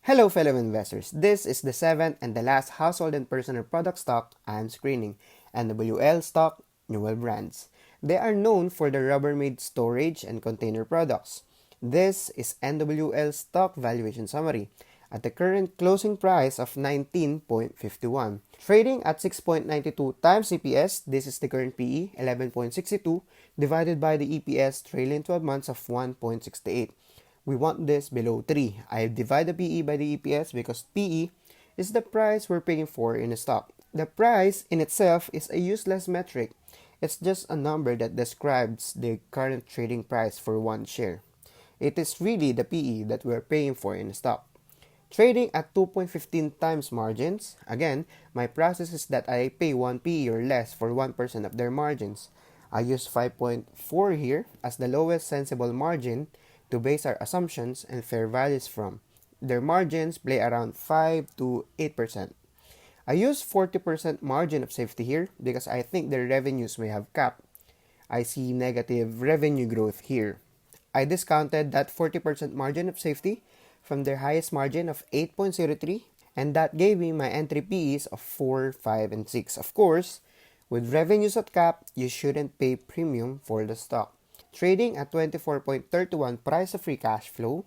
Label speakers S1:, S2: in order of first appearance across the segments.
S1: Hello, fellow investors. This is the seventh and the last household and personal product stock I'm screening, NWL stock, Newell brands. They are known for their Rubbermaid storage and container products. This is NWL stock valuation summary. At the current closing price of 19.51, trading at 6.92 times EPS, this is the current PE, 11.62, divided by the EPS trailing 12 months of 1.68. We want this below 3. I divide the PE by the EPS because PE is the price we're paying for in a stock. The price in itself is a useless metric. It's just a number that describes the current trading price for one share. It is really the PE that we're paying for in a stock. Trading at 2.15 times margins, again, my process is that I pay 1 PE or less for 1% of their margins. I use 5.4 here as the lowest sensible margin to base our assumptions and fair values from. Their margins play around 5 to 8%. I use 40% margin of safety here because I think their revenues may have cap. I see negative revenue growth here. I discounted that 40% margin of safety from their highest margin of 8.03, and that gave me my entry PEs of 4, 5, and 6. Of course, with revenues at cap, you shouldn't pay premium for the stock. Trading at 24.31 price of free cash flow,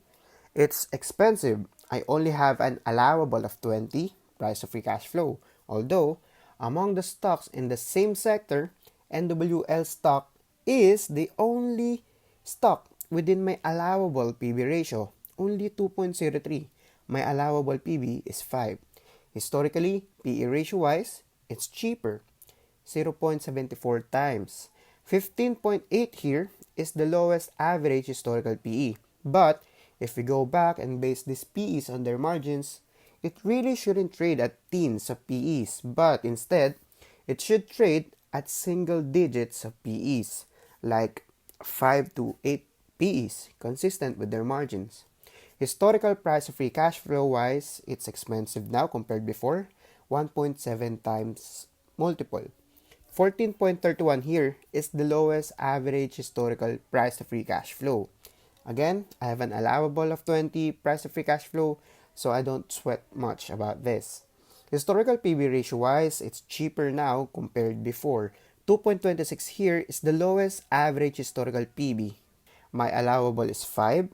S1: it's expensive. I only have an allowable of 20 price of free cash flow. Although, among the stocks in the same sector, NWL stock is the only stock within my allowable PB ratio, only 2.03. My allowable PB is 5. Historically, PE ratio-wise, it's cheaper, 0.74 times. 15.8 here is the lowest average historical PE. But if we go back and base these PEs on their margins, it really shouldn't trade at teens of PEs, but instead, it should trade at single digits of PEs, like 5 to 8 PEs, consistent with their margins. Historical price of free cash flow wise, it's expensive now compared before, 1.7 times multiple. 14.31 here is the lowest average historical price to free cash flow. Again, I have an allowable of 20 price to free cash flow, so I don't sweat much about this. Historical PB ratio wise, it's cheaper now compared before. 2.26 here is the lowest average historical PB. My allowable is 5.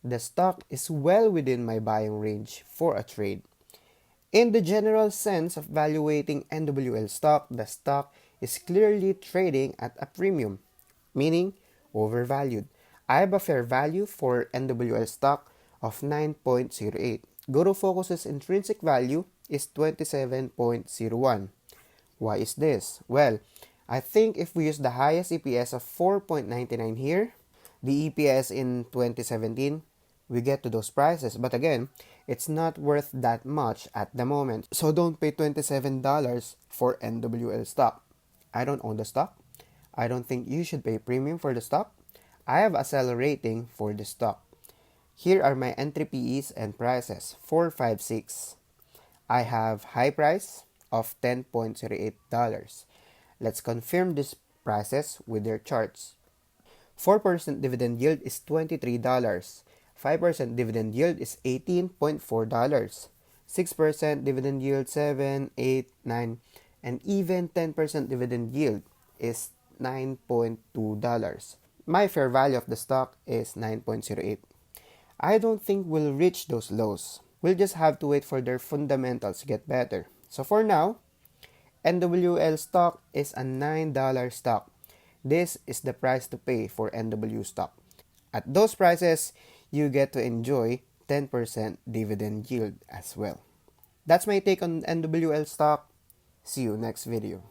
S1: The stock is well within my buying range for a trade. In the general sense of valuating NWL stock, the stock is clearly trading at a premium, meaning overvalued. I have a fair value for NWL stock of 9.08. Guru Focus's intrinsic value is 27.01. Why is this? Well, I think if we use the highest EPS of 4.99 here, the EPS in 2017, we get to those prices. But again, it's not worth that much at the moment. So don't pay $27 for NWL stock. I don't own the stock. I don't think you should pay premium for the stock. I have a sell rating for the stock. Here are my entry PEs and prices, 4, 5, 6. I have high price of $10.08. Let's confirm these prices with their charts. 4% dividend yield is $23. 5% dividend yield is $18.4. 6% dividend yield, 7, 8, 9, and even 10% dividend yield is $9.2. My fair value of the stock is 9.08. I don't think we'll reach those lows. We'll just have to wait for their fundamentals to get better. So for now, NWL stock is a $9 stock. This is the price to pay for NW stock. At those prices, you get to enjoy 10% dividend yield as well. That's my take on NWL stock. See you next video.